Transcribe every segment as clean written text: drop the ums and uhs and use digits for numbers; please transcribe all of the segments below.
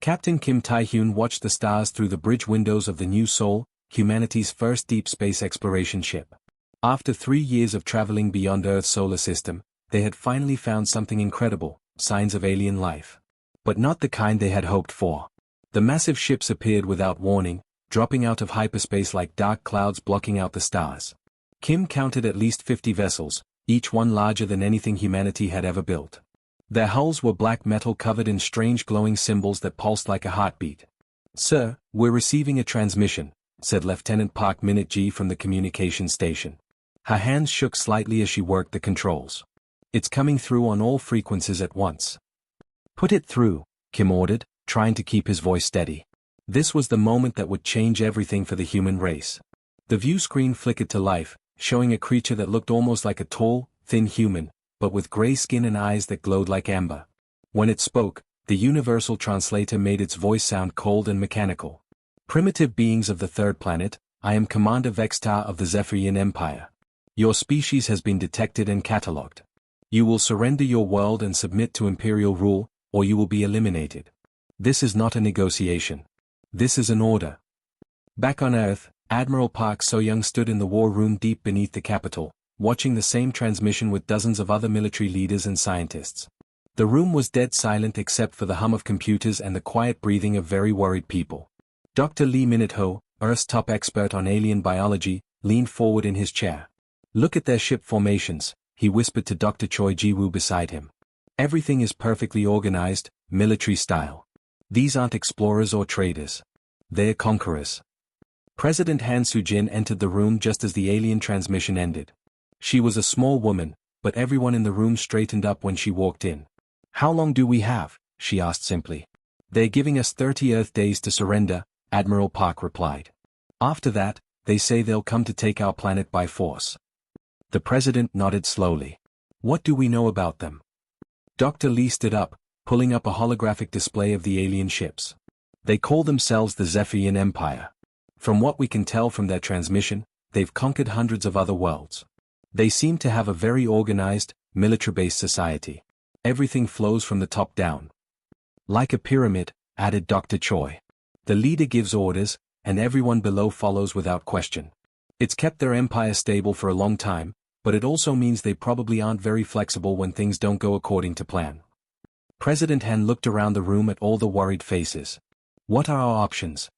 Captain Kim Tae-hyun watched the stars through the bridge windows of the New Seoul, humanity's first deep space exploration ship. After 3 years of traveling beyond Earth's solar system, they had finally found something incredible, signs of alien life. But not the kind they had hoped for. The massive ships appeared without warning, dropping out of hyperspace like dark clouds blocking out the stars. Kim counted at least 50 vessels, each one larger than anything humanity had ever built. Their hulls were black metal covered in strange glowing symbols that pulsed like a heartbeat. "Sir, we're receiving a transmission," said Lieutenant Park Minute-ji from the communication station. Her hands shook slightly as she worked the controls. "It's coming through on all frequencies at once." "Put it through," Kim ordered, trying to keep his voice steady. This was the moment that would change everything for the human race. The view screen flickered to life, showing a creature that looked almost like a tall, thin human, but with gray skin and eyes that glowed like amber. When it spoke, the universal translator made its voice sound cold and mechanical. "Primitive beings of the third planet, I am Commander Vextar of the Zephyrian Empire. Your species has been detected and catalogued. You will surrender your world and submit to imperial rule, or you will be eliminated. This is not a negotiation. This is an order." Back on Earth, Admiral Park So-young stood in the war room deep beneath the capital, watching the same transmission with dozens of other military leaders and scientists. The room was dead silent except for the hum of computers and the quiet breathing of very worried people. Dr. Lee Minute-ho, Earth's top expert on alien biology, leaned forward in his chair. "Look at their ship formations," he whispered to Dr. Choi Ji-woo beside him. "Everything is perfectly organized, military style. These aren't explorers or traders. They're conquerors." President Han Soo-jin entered the room just as the alien transmission ended. She was a small woman, but everyone in the room straightened up when she walked in. "How long do we have?" she asked simply. "They're giving us 30 Earth days to surrender," Admiral Park replied. "After that, they say they'll come to take our planet by force." The president nodded slowly. "What do we know about them?" Dr. Lee stood up, pulling up a holographic display of the alien ships. "They call themselves the Zephyrian Empire. From what we can tell from their transmission, they've conquered hundreds of other worlds. They seem to have a very organized, military-based society. Everything flows from the top down. Like a pyramid," added Dr. Choi. "The leader gives orders, and everyone below follows without question. It's kept their empire stable for a long time, but it also means they probably aren't very flexible when things don't go according to plan." President Han looked around the room at all the worried faces. "What are our options?"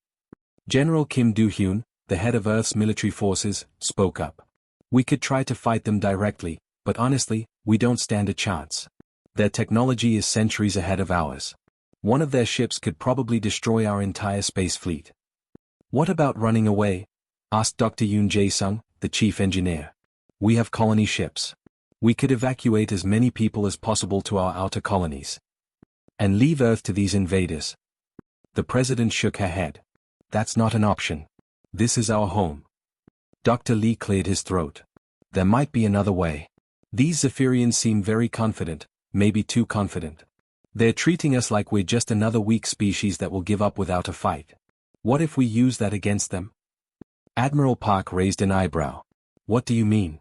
General Kim Do-hyun, the head of Earth's military forces, spoke up. "We could try to fight them directly, but honestly, we don't stand a chance. Their technology is centuries ahead of ours. One of their ships could probably destroy our entire space fleet." "What about running away?" asked Dr. Yoon Jae-sung, the chief engineer. "We have colony ships. We could evacuate as many people as possible to our outer colonies. And leave Earth to these invaders." The president shook her head. "That's not an option. This is our home." Dr. Lee cleared his throat. "There might be another way. These Zephyrians seem very confident, maybe too confident. They're treating us like we're just another weak species that will give up without a fight. What if we use that against them?" Admiral Park raised an eyebrow. "What do you mean?"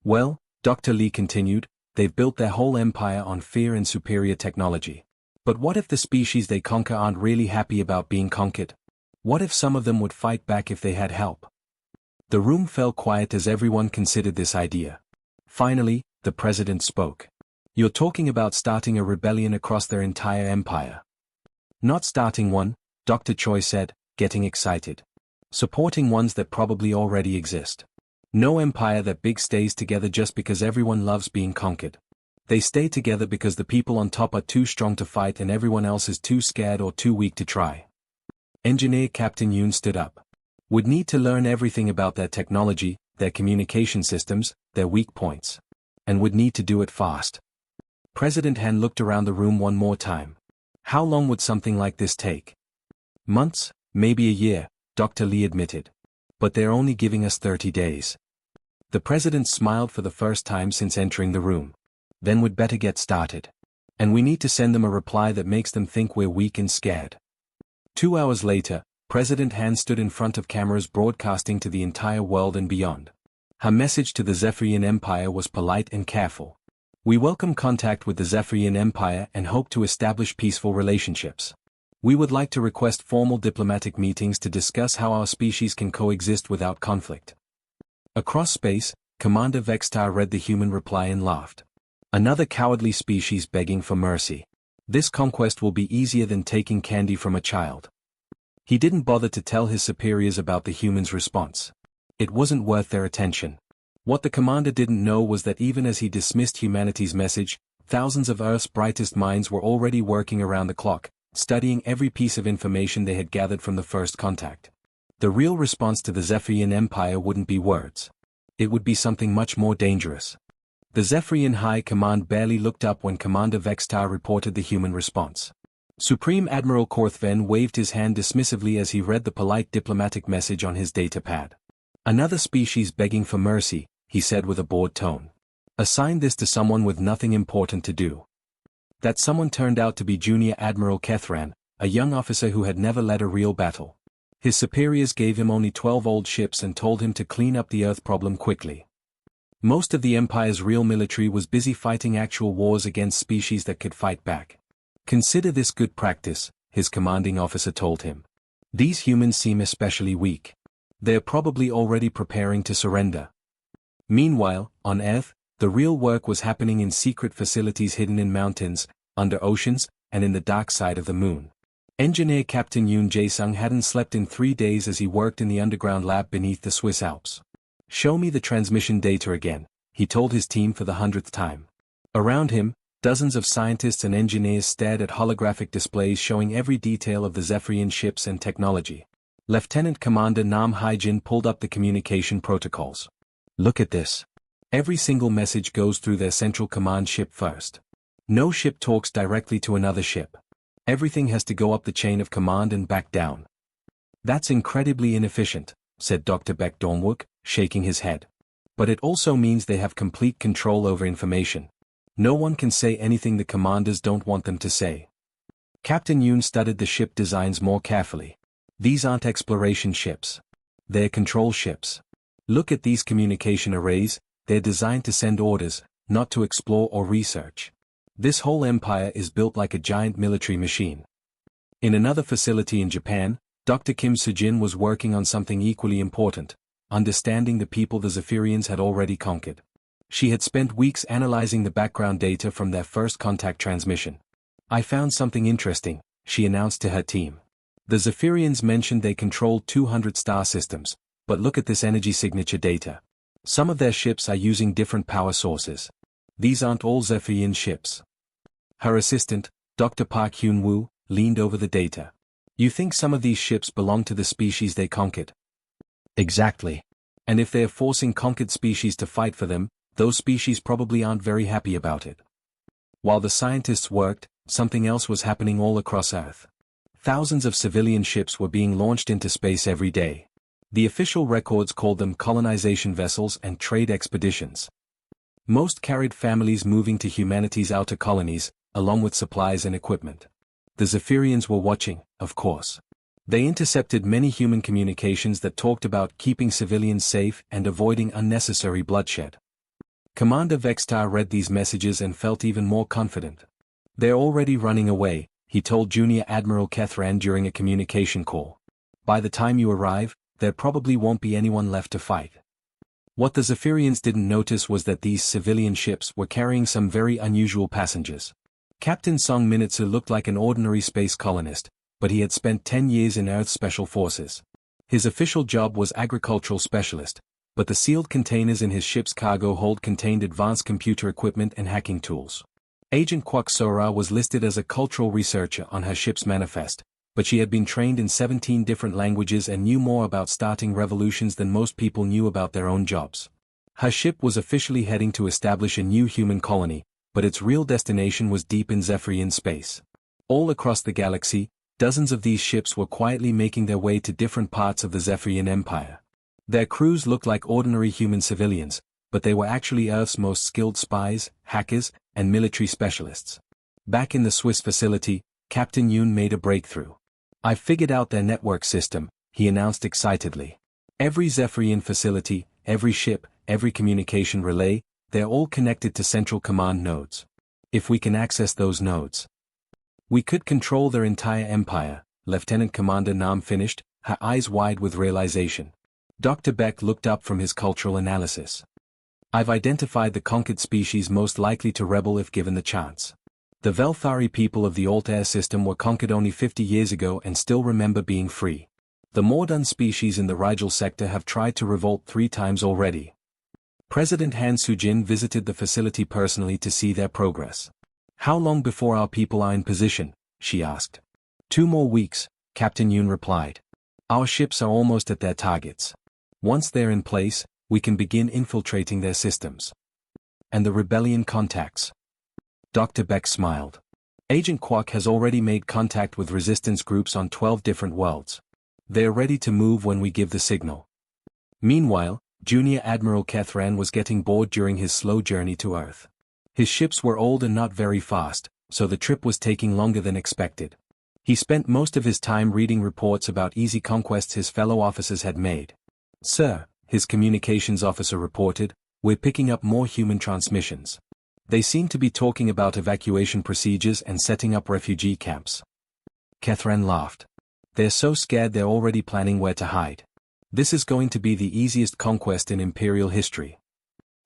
"Well," Dr. Lee continued, "they've built their whole empire on fear and superior technology. But what if the species they conquer aren't really happy about being conquered? What if some of them would fight back if they had help?" The room fell quiet as everyone considered this idea. Finally, the president spoke. "You're talking about starting a rebellion across their entire empire." "Not starting one," Dr. Choi said, getting excited. "Supporting ones that probably already exist. No empire that big stays together just because everyone loves being conquered. They stay together because the people on top are too strong to fight and everyone else is too scared or too weak to try." Engineer Captain Yoon stood up. "Would need to learn everything about their technology, their communication systems, their weak points. And would need to do it fast." President Han looked around the room one more time. "How long would something like this take?" "Months, maybe a year," Dr. Lee admitted. "But they're only giving us 30 days. The president smiled for the first time since entering the room. "Then we'd better get started. And we need to send them a reply that makes them think we're weak and scared." 2 hours later, President Han stood in front of cameras broadcasting to the entire world and beyond. Her message to the Zephyrian Empire was polite and careful. "We welcome contact with the Zephyrian Empire and hope to establish peaceful relationships. We would like to request formal diplomatic meetings to discuss how our species can coexist without conflict. Across space, Commander Vextar read the human reply and laughed. Another cowardly species begging for mercy. This conquest will be easier than taking candy from a child. He didn't bother to tell his superiors about the humans' response. It wasn't worth their attention. What the commander didn't know was that even as he dismissed humanity's message, thousands of Earth's brightest minds were already working around the clock, studying every piece of information they had gathered from the first contact. The real response to the Zephyrian Empire wouldn't be words. It would be something much more dangerous. The Zephyrian High Command barely looked up when Commander Vextar reported the human response. Supreme Admiral Korthven waved his hand dismissively as he read the polite diplomatic message on his datapad. Another species begging for mercy, he said with a bored tone. Assign this to someone with nothing important to do. That someone turned out to be Junior Admiral Kethran, a young officer who had never led a real battle. His superiors gave him only 12 old ships and told him to clean up the Earth problem quickly. Most of the Empire's real military was busy fighting actual wars against species that could fight back. Consider this good practice, his commanding officer told him. These humans seem especially weak. They're probably already preparing to surrender. Meanwhile, on Earth, the real work was happening in secret facilities hidden in mountains, under oceans, and in the dark side of the moon. Engineer Captain Yoon Jae-sung hadn't slept in 3 days as he worked in the underground lab beneath the Swiss Alps. Show me the transmission data again, he told his team for the 100th time. Around him, dozens of scientists and engineers stared at holographic displays showing every detail of the Zephyrian ships and technology. Lieutenant Commander Nam Haijin pulled up the communication protocols. Look at this. Every single message goes through their central command ship first. No ship talks directly to another ship. Everything has to go up the chain of command and back down. That's incredibly inefficient, said Dr. Beck Dornwook, shaking his head. But it also means they have complete control over information. No one can say anything the commanders don't want them to say. Captain Yoon studied the ship designs more carefully. These aren't exploration ships. They're control ships. Look at these communication arrays, they're designed to send orders, not to explore or research. This whole empire is built like a giant military machine. In another facility in Japan, Dr. Kim Sujin was working on something equally important, understanding the people the Zephyrians had already conquered. She had spent weeks analyzing the background data from their first contact transmission. I found something interesting, she announced to her team. The Zephyrians mentioned they controlled 200 star systems, but look at this energy signature data. Some of their ships are using different power sources. These aren't all Zephyrian ships. Her assistant, Dr. Park Hyun-woo, leaned over the data. You think some of these ships belong to the species they conquered? Exactly. And if they're forcing conquered species to fight for them, those species probably aren't very happy about it. While the scientists worked, something else was happening all across Earth. Thousands of civilian ships were being launched into space every day. The official records called them colonization vessels and trade expeditions. Most carried families moving to humanity's outer colonies, along with supplies and equipment. The Zephyrians were watching, of course. They intercepted many human communications that talked about keeping civilians safe and avoiding unnecessary bloodshed. Commander Vextar read these messages and felt even more confident. They're already running away, he told Junior Admiral Kethran during a communication call. By the time you arrive, there probably won't be anyone left to fight. What the Zephyrians didn't notice was that these civilian ships were carrying some very unusual passengers. Captain Song Minutsu looked like an ordinary space colonist, but he had spent 10 years in Earth's Special Forces. His official job was agricultural specialist, but the sealed containers in his ship's cargo hold contained advanced computer equipment and hacking tools. Agent Kwok Sora was listed as a cultural researcher on her ship's manifest, but she had been trained in 17 different languages and knew more about starting revolutions than most people knew about their own jobs. Her ship was officially heading to establish a new human colony, but its real destination was deep in Zephyrian space. All across the galaxy, dozens of these ships were quietly making their way to different parts of the Zephyrian Empire. Their crews looked like ordinary human civilians, but they were actually Earth's most skilled spies, hackers, and military specialists. Back in the Swiss facility, Captain Yoon made a breakthrough. I've figured out their network system, he announced excitedly. Every Zephyrian facility, every ship, every communication relay, they're all connected to central command nodes. If we can access those nodes, We could control their entire empire, Lieutenant Commander Nam finished, her eyes wide with realization. Dr. Beck looked up from his cultural analysis. I've identified the conquered species most likely to rebel if given the chance. The Velthari people of the Altair system were conquered only 50 years ago and still remember being free. The Mordan species in the Rigel sector have tried to revolt 3 times already. President Han Sujin visited the facility personally to see their progress. How long before our people are in position? She asked. 2 more weeks, Captain Yoon replied. Our ships are almost at their targets. Once they're in place, we can begin infiltrating their systems. And the rebellion contacts? Dr. Beck smiled. Agent Kwok has already made contact with resistance groups on 12 different worlds. They're ready to move when we give the signal. Meanwhile, Junior Admiral Kethran was getting bored during his slow journey to Earth. His ships were old and not very fast, so the trip was taking longer than expected. He spent most of his time reading reports about easy conquests his fellow officers had made. Sir, his communications officer reported, we're picking up more human transmissions. They seem to be talking about evacuation procedures and setting up refugee camps. Kethran laughed. They're so scared they're already planning where to hide. This is going to be the easiest conquest in Imperial history.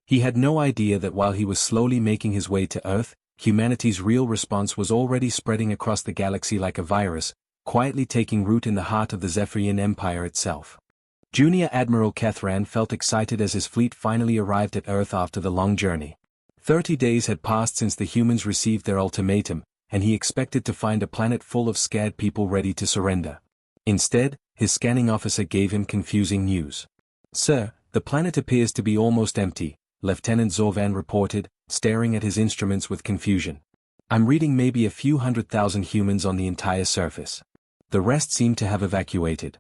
He had no idea that while he was slowly making his way to Earth, humanity's real response was already spreading across the galaxy like a virus, quietly taking root in the heart of the Zephyrian Empire itself. Junior Admiral Kethran felt excited as his fleet finally arrived at Earth after the long journey. 30 days had passed since the humans received their ultimatum, and he expected to find a planet full of scared people ready to surrender. Instead, his scanning officer gave him confusing news. Sir, the planet appears to be almost empty, Lieutenant Zorvan reported, staring at his instruments with confusion. I'm reading maybe a few 100,000 humans on the entire surface. The rest seem to have evacuated.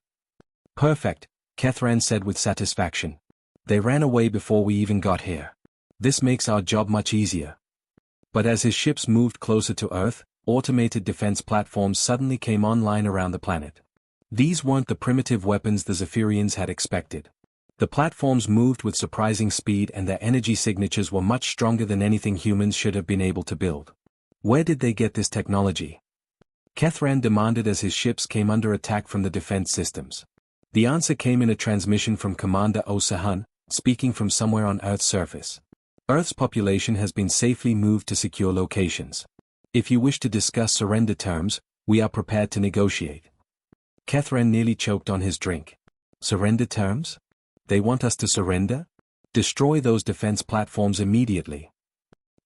Perfect, Kethran said with satisfaction. They ran away before we even got here. This makes our job much easier. But as his ships moved closer to Earth, automated defense platforms suddenly came online around the planet. These weren't the primitive weapons the Zephyrians had expected. The platforms moved with surprising speed and their energy signatures were much stronger than anything humans should have been able to build. Where did they get this technology? Kethran demanded as his ships came under attack from the defense systems. The answer came in a transmission from Commander Osahan, speaking from somewhere on Earth's surface. Earth's population has been safely moved to secure locations. If you wish to discuss surrender terms, we are prepared to negotiate. Kethran nearly choked on his drink. Surrender terms? They want us to surrender? Destroy those defense platforms immediately.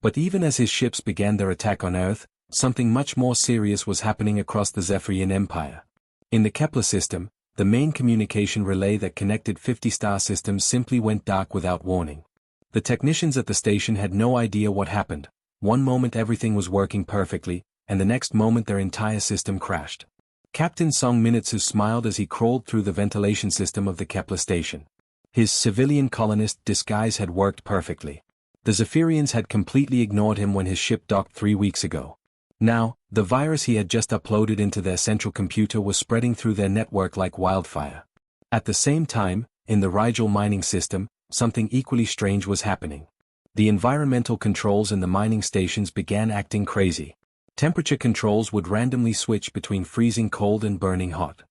But even as his ships began their attack on Earth, something much more serious was happening across the Zephyrian Empire. In the Kepler system, the main communication relay that connected 50 star systems simply went dark without warning. The technicians at the station had no idea what happened. One moment everything was working perfectly, and the next moment their entire system crashed. Captain Song Minutsu smiled as he crawled through the ventilation system of the Kepler station. His civilian colonist disguise had worked perfectly. The Zephyrians had completely ignored him when his ship docked 3 weeks ago. Now, the virus he had just uploaded into their central computer was spreading through their network like wildfire. At the same time, in the Rigel mining system, something equally strange was happening. The environmental controls in the mining stations began acting crazy. Temperature controls would randomly switch between freezing cold and burning hot.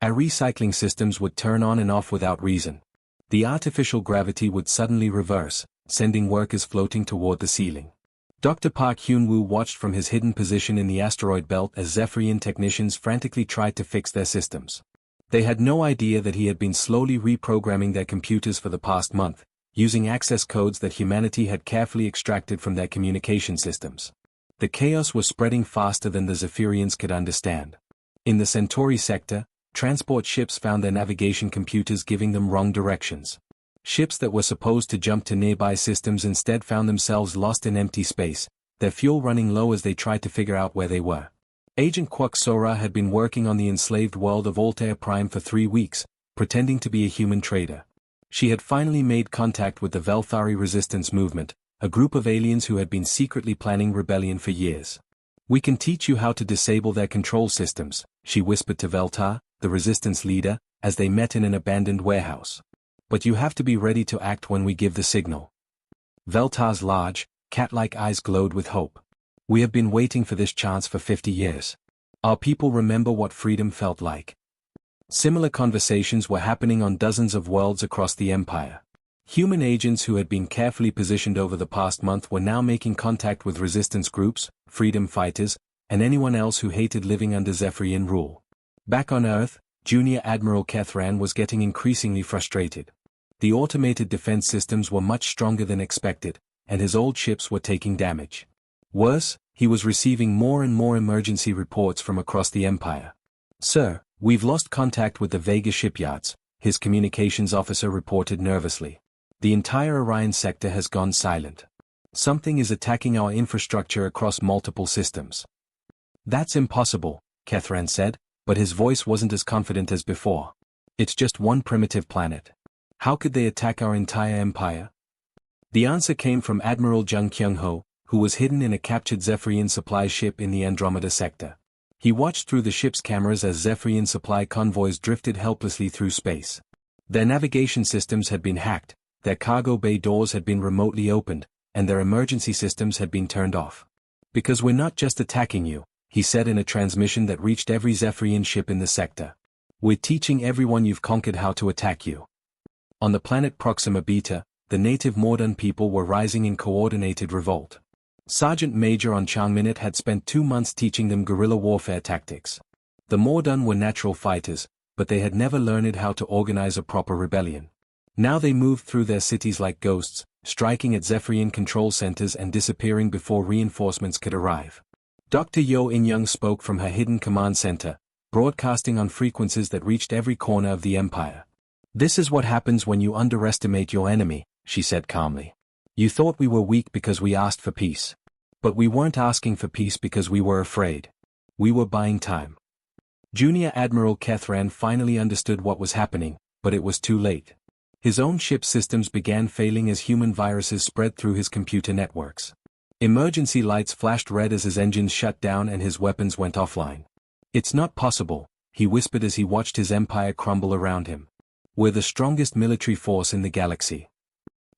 Our recycling systems would turn on and off without reason. The artificial gravity would suddenly reverse, sending workers floating toward the ceiling. Dr. Park Hyun-woo watched from his hidden position in the asteroid belt as Zephyrian technicians frantically tried to fix their systems. They had no idea that he had been slowly reprogramming their computers for the past month, using access codes that humanity had carefully extracted from their communication systems. The chaos was spreading faster than the Zephyrians could understand. In the Centauri sector, transport ships found their navigation computers giving them wrong directions. Ships that were supposed to jump to nearby systems instead found themselves lost in empty space, their fuel running low as they tried to figure out where they were. Agent Kwok Sora had been working on the enslaved world of Altair Prime for 3 weeks, pretending to be a human trader. She had finally made contact with the Velthari resistance movement, a group of aliens who had been secretly planning rebellion for years. We can teach you how to disable their control systems, she whispered to Veltar, the resistance leader, as they met in an abandoned warehouse. But you have to be ready to act when we give the signal. Veltar's large, cat-like eyes glowed with hope. We have been waiting for this chance for 50 years. Our people remember what freedom felt like. Similar conversations were happening on dozens of worlds across the Empire. Human agents who had been carefully positioned over the past month were now making contact with resistance groups, freedom fighters, and anyone else who hated living under Zephyrian rule. Back on Earth, Junior Admiral Kethran was getting increasingly frustrated. The automated defense systems were much stronger than expected, and his old ships were taking damage. Worse, he was receiving more and more emergency reports from across the Empire. "Sir, we've lost contact with the Vega shipyards," his communications officer reported nervously. "The entire Orion sector has gone silent. Something is attacking our infrastructure across multiple systems." "That's impossible," Kethran said, but his voice wasn't as confident as before. "It's just one primitive planet. How could they attack our entire empire?" The answer came from Admiral Jung Kyung-ho, who was hidden in a captured Zephyrian supply ship in the Andromeda sector. He watched through the ship's cameras as Zephyrian supply convoys drifted helplessly through space. Their navigation systems had been hacked, their cargo bay doors had been remotely opened, and their emergency systems had been turned off. "Because we're not just attacking you," he said in a transmission that reached every Zephyrian ship in the sector. "We're teaching everyone you've conquered how to attack you." On the planet Proxima Beta, the native Mordan people were rising in coordinated revolt. Sergeant Major on Changminute had spent 2 months teaching them guerrilla warfare tactics. The Mordan were natural fighters, but they had never learned how to organize a proper rebellion. Now they moved through their cities like ghosts, striking at Zephyrian control centers and disappearing before reinforcements could arrive. Dr. Yo In-young spoke from her hidden command center, broadcasting on frequencies that reached every corner of the Empire. "This is what happens when you underestimate your enemy," she said calmly. "You thought we were weak because we asked for peace. But we weren't asking for peace because we were afraid. We were buying time." Junior Admiral Kethran finally understood what was happening, but it was too late. His own ship systems began failing as human viruses spread through his computer networks. Emergency lights flashed red as his engines shut down and his weapons went offline. "It's not possible," he whispered as he watched his empire crumble around him. "We're the strongest military force in the galaxy."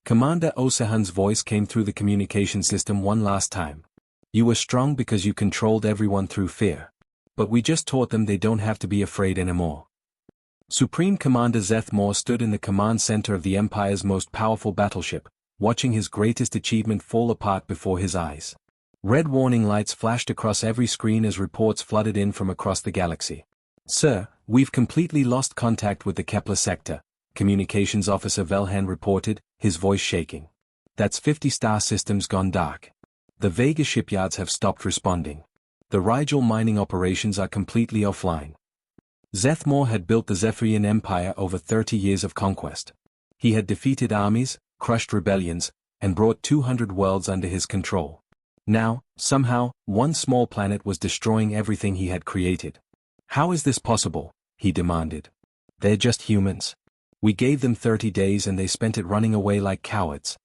Commander Osahan's voice came through the communication system one last time. "You were strong because you controlled everyone through fear. But we just taught them they don't have to be afraid anymore." Supreme Commander Zethmore stood in the command center of the Empire's most powerful battleship, watching his greatest achievement fall apart before his eyes. Red warning lights flashed across every screen as reports flooded in from across the galaxy. "Sir, we've completely lost contact with the Kepler sector," Communications Officer Velhan reported, his voice shaking. "That's 50 star systems gone dark. The Vega shipyards have stopped responding. The Rigel mining operations are completely offline." Zethmore had built the Zephyrian Empire over 30 years of conquest. He had defeated armies, crushed rebellions, and brought 200 worlds under his control. Now, somehow, one small planet was destroying everything he had created. "How is this possible?" he demanded. "They're just humans. We gave them 30 days and they spent it running away like cowards."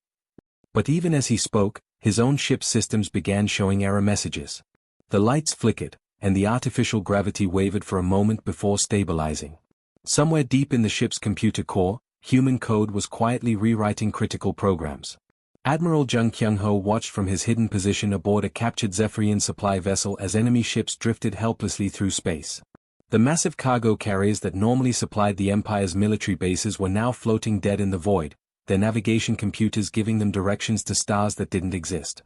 But even as he spoke, his own ship's systems began showing error messages. The lights flickered, and the artificial gravity wavered for a moment before stabilizing. Somewhere deep in the ship's computer core, human code was quietly rewriting critical programs. Admiral Jung Kyung-ho watched from his hidden position aboard a captured Zephyrian supply vessel as enemy ships drifted helplessly through space. The massive cargo carriers that normally supplied the Empire's military bases were now floating dead in the void, their navigation computers giving them directions to stars that didn't exist.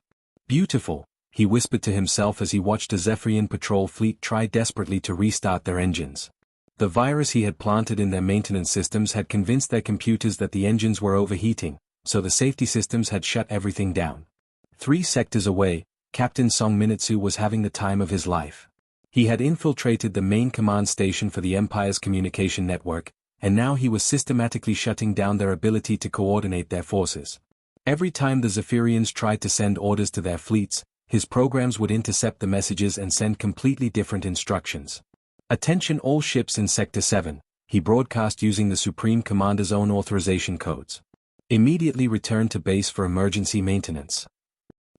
"Beautiful," he whispered to himself as he watched a Zephyrian patrol fleet try desperately to restart their engines. The virus he had planted in their maintenance systems had convinced their computers that the engines were overheating, so the safety systems had shut everything down. 3 sectors away, Captain Song Minutsu was having the time of his life. He had infiltrated the main command station for the Empire's communication network, and now he was systematically shutting down their ability to coordinate their forces. Every time the Zephyrians tried to send orders to their fleets, his programs would intercept the messages and send completely different instructions. "Attention all ships in Sector 7, he broadcast using the Supreme Commander's own authorization codes. Immediately return to base for emergency maintenance."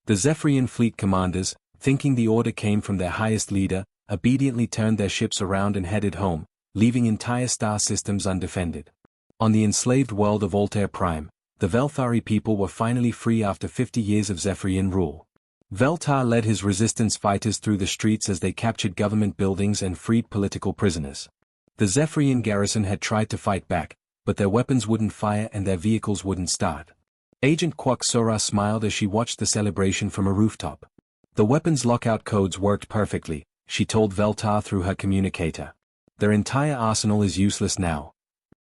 The Zephyrian fleet commanders, thinking the order came from their highest leader, obediently turned their ships around and headed home, leaving entire star systems undefended. On the enslaved world of Altair Prime, the Velthari people were finally free after 50 years of Zephyrian rule. Veltar led his resistance fighters through the streets as they captured government buildings and freed political prisoners. The Zephyrian garrison had tried to fight back, but their weapons wouldn't fire and their vehicles wouldn't start. Agent Kwok Sora smiled as she watched the celebration from a rooftop. The weapons lockout codes worked perfectly, she told Veltar through her communicator. Their entire arsenal is useless now.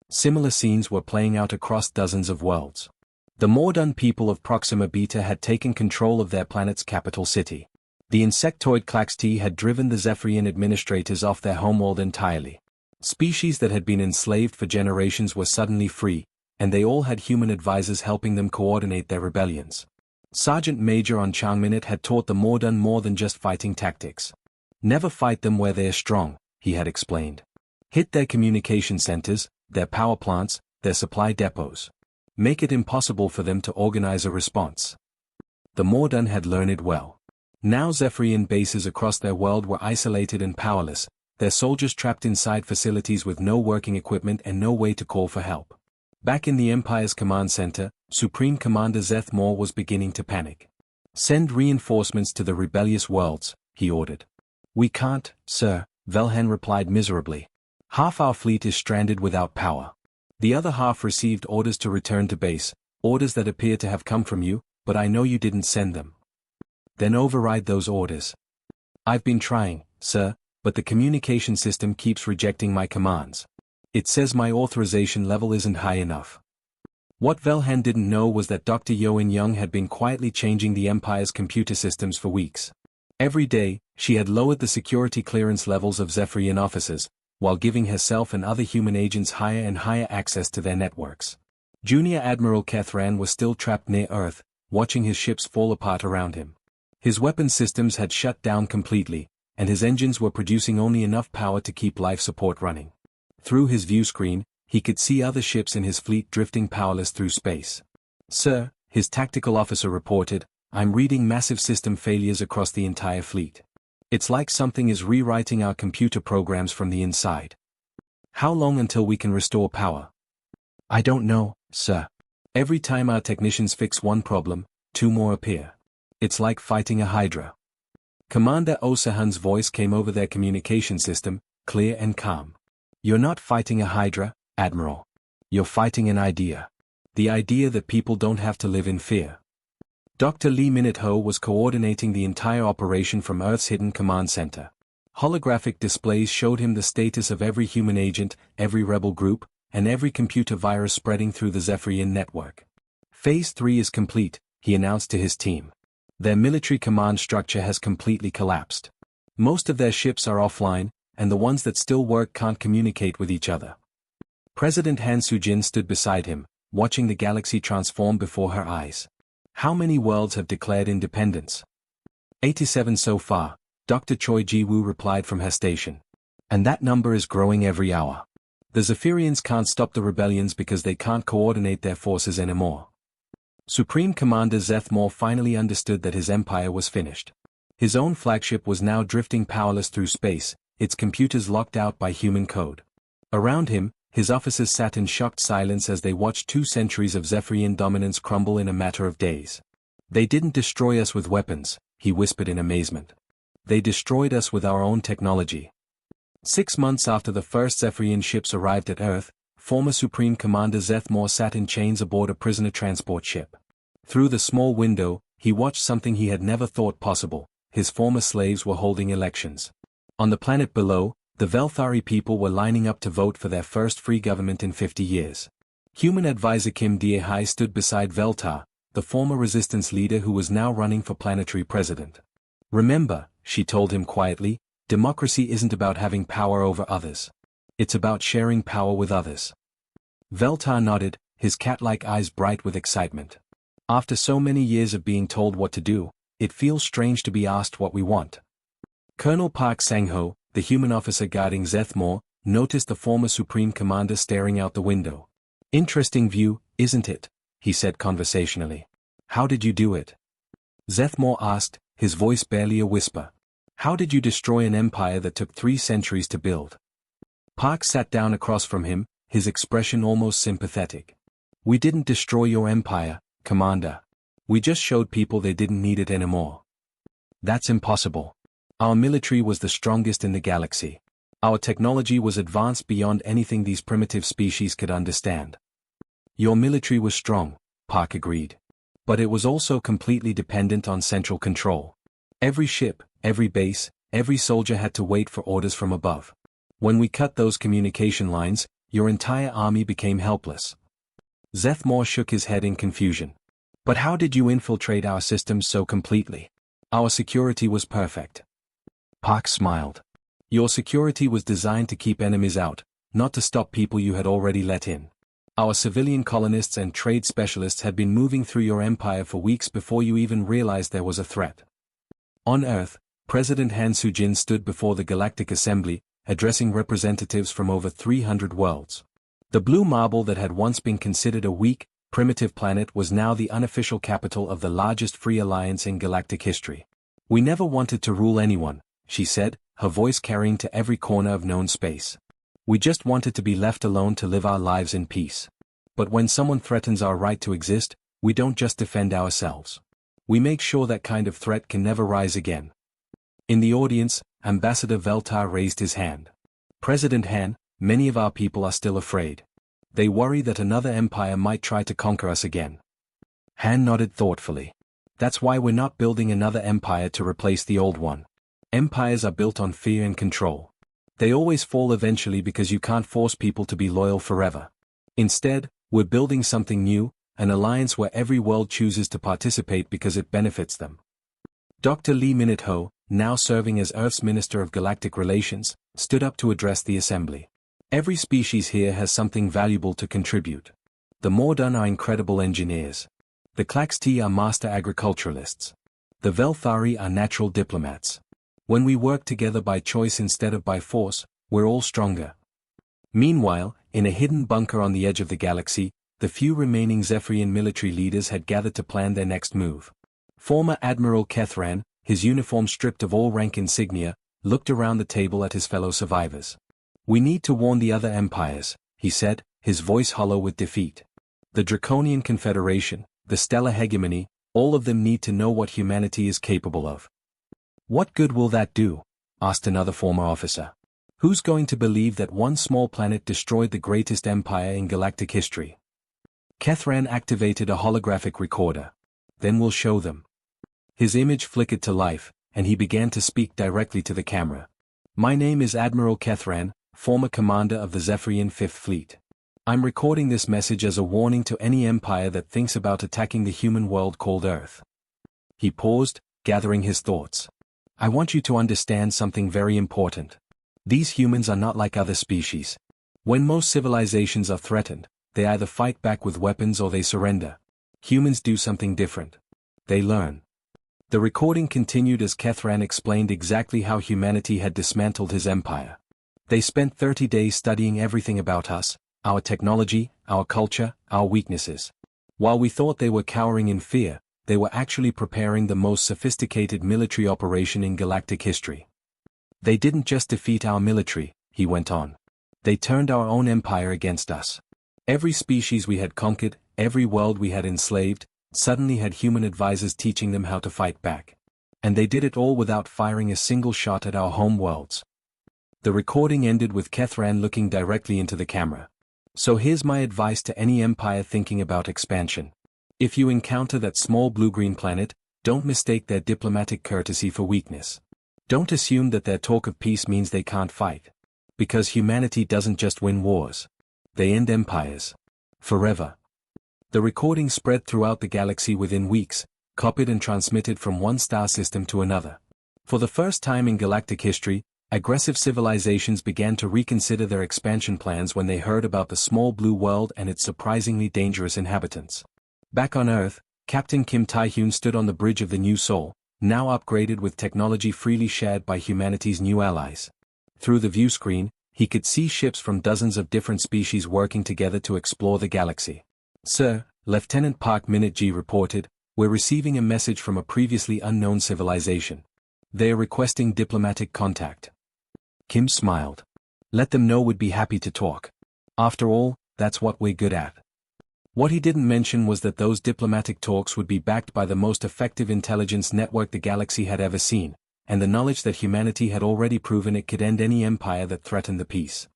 Similar scenes were playing out across dozens of worlds. The Mordan people of Proxima Beta had taken control of their planet's capital city. The insectoid cked had driven the Zephyrian administrators off their homeworld entirely. Species that had been enslaved for generations were suddenly free, and they all had human advisors helping them coordinate their rebellions. Sergeant Major on Changminute had taught the Mordan more than just fighting tactics. Never fight them where they are strong, he had explained. Hit their communication centers, their power plants, their supply depots. Make it impossible for them to organize a response. The Mordan had learned it well. Now Zephyrian bases across their world were isolated and powerless, their soldiers trapped inside facilities with no working equipment and no way to call for help. Back in the Empire's command center, Supreme Commander Zeth Mor was beginning to panic. Send reinforcements to the rebellious worlds, he ordered. We can't, sir, Velhen replied miserably. Half our fleet is stranded without power. The other half received orders to return to base, orders that appear to have come from you, but I know you didn't send them. Then override those orders. I've been trying, sir, but the communication system keeps rejecting my commands. It says my authorization level isn't high enough. What Velhan didn't know was that Dr. Yoin Young had been quietly changing the Empire's computer systems for weeks. Every day, she had lowered the security clearance levels of Zephyrian officers, while giving herself and other human agents higher and higher access to their networks. Junior Admiral Kethran was still trapped near Earth, watching his ships fall apart around him. His weapon systems had shut down completely, and his engines were producing only enough power to keep life support running. Through his view screen, he could see other ships in his fleet drifting powerless through space. Sir, his tactical officer reported, I'm reading massive system failures across the entire fleet. It's like something is rewriting our computer programs from the inside. How long until we can restore power? I don't know, sir. Every time our technicians fix one problem, two more appear. It's like fighting a hydra. Commander Osahan's voice came over their communication system, clear and calm. You're not fighting a hydra, Admiral. You're fighting an idea. The idea that people don't have to live in fear. Dr. Lee Minute-Ho was coordinating the entire operation from Earth's hidden command center. Holographic displays showed him the status of every human agent, every rebel group, and every computer virus spreading through the Zephyrian network. Phase 3 is complete, he announced to his team. Their military command structure has completely collapsed. Most of their ships are offline, and the ones that still work can't communicate with each other. President Han Sujin stood beside him, watching the galaxy transform before her eyes. How many worlds have declared independence? 87 so far, Dr. Choi Ji-woo replied from her station. And that number is growing every hour. The Zephyrians can't stop the rebellions because they can't coordinate their forces anymore. Supreme Commander Zeth Mor finally understood that his empire was finished. His own flagship was now drifting powerless through space, its computers locked out by human code. Around him, his officers sat in shocked silence as they watched 2 centuries of Zephyrian dominance crumble in a matter of days. They didn't destroy us with weapons, he whispered in amazement. They destroyed us with our own technology. 6 months after the first Zephyrian ships arrived at Earth, former Supreme Commander Zeth Mor sat in chains aboard a prisoner transport ship. Through the small window, he watched something he had never thought possible. His former slaves were holding elections. On the planet below, the Velthari people were lining up to vote for their first free government in 50 years. Human advisor Kim Dae-hai stood beside Veltar, the former resistance leader who was now running for planetary president. Remember, she told him quietly, democracy isn't about having power over others. It's about sharing power with others. Veltar nodded, his cat-like eyes bright with excitement. After so many years of being told what to do, it feels strange to be asked what we want. Colonel Park Sang-ho, the human officer guarding Zeth Mor, noticed the former Supreme Commander staring out the window. Interesting view, isn't it? He said conversationally. How did you do it? Zeth Mor asked, his voice barely a whisper. How did you destroy an empire that took 3 centuries to build? Park sat down across from him, his expression almost sympathetic. We didn't destroy your empire, Commander. We just showed people they didn't need it anymore. That's impossible. Our military was the strongest in the galaxy. Our technology was advanced beyond anything these primitive species could understand. Your military was strong, Park agreed. But it was also completely dependent on central control. Every ship, every base, every soldier had to wait for orders from above. When we cut those communication lines, your entire army became helpless. Zethmore shook his head in confusion. But how did you infiltrate our systems so completely? Our security was perfect. Park smiled. Your security was designed to keep enemies out, not to stop people you had already let in. Our civilian colonists and trade specialists had been moving through your empire for weeks before you even realized there was a threat. On Earth, President Han Sujin stood before the Galactic Assembly, addressing representatives from over 300 worlds. The blue marble that had once been considered a weak, primitive planet was now the unofficial capital of the largest free alliance in galactic history. We never wanted to rule anyone, she said, her voice carrying to every corner of known space. We just wanted to be left alone to live our lives in peace. But when someone threatens our right to exist, we don't just defend ourselves. We make sure that kind of threat can never rise again. In the audience, Ambassador Veltar raised his hand. President Han, many of our people are still afraid. They worry that another empire might try to conquer us again. Han nodded thoughtfully. That's why we're not building another empire to replace the old one. Empires are built on fear and control. They always fall eventually because you can't force people to be loyal forever. Instead, we're building something new, an alliance where every world chooses to participate because it benefits them. Dr. Lee Minute-Ho, now serving as Earth's Minister of Galactic Relations, stood up to address the assembly. Every species here has something valuable to contribute. The Mordan are incredible engineers. The Klaxti are master agriculturalists. The Velthari are natural diplomats. When we work together by choice instead of by force, we're all stronger. Meanwhile, in a hidden bunker on the edge of the galaxy, the few remaining Zephyrian military leaders had gathered to plan their next move. Former Admiral Kethran, his uniform stripped of all rank insignia, looked around the table at his fellow survivors. We need to warn the other empires, he said, his voice hollow with defeat. The Draconian Confederation, the Stellar Hegemony, all of them need to know what humanity is capable of. What good will that do? Asked another former officer. Who's going to believe that one small planet destroyed the greatest empire in galactic history? Kethran activated a holographic recorder. Then we'll show them. His image flickered to life, and he began to speak directly to the camera. My name is Admiral Kethran, former commander of the Zephyrian Fifth Fleet. I'm recording this message as a warning to any empire that thinks about attacking the human world called Earth. He paused, gathering his thoughts. I want you to understand something very important. These humans are not like other species. When most civilizations are threatened, they either fight back with weapons or they surrender. Humans do something different. They learn. The recording continued as Kethran explained exactly how humanity had dismantled his empire. They spent 30 days studying everything about us, our technology, our culture, our weaknesses. While we thought they were cowering in fear, they were actually preparing the most sophisticated military operation in galactic history. They didn't just defeat our military, he went on. They turned our own empire against us. Every species we had conquered, every world we had enslaved, suddenly had human advisors teaching them how to fight back. And they did it all without firing a single shot at our home worlds. The recording ended with Kethran looking directly into the camera. So here's my advice to any empire thinking about expansion. If you encounter that small blue-green planet, don't mistake their diplomatic courtesy for weakness. Don't assume that their talk of peace means they can't fight. Because humanity doesn't just win wars. They end empires. Forever. The recording spread throughout the galaxy within weeks, copied and transmitted from one star system to another. For the first time in galactic history, aggressive civilizations began to reconsider their expansion plans when they heard about the small blue world and its surprisingly dangerous inhabitants. Back on Earth, Captain Kim Tae-hyun stood on the bridge of the New Sol, now upgraded with technology freely shared by humanity's new allies. Through the view screen, he could see ships from dozens of different species working together to explore the galaxy. Sir, Lieutenant Park Minute-G reported, we're receiving a message from a previously unknown civilization. They are requesting diplomatic contact. Kim smiled. Let them know we'd be happy to talk. After all, that's what we're good at. What he didn't mention was that those diplomatic talks would be backed by the most effective intelligence network the galaxy had ever seen, and the knowledge that humanity had already proven it could end any empire that threatened the peace.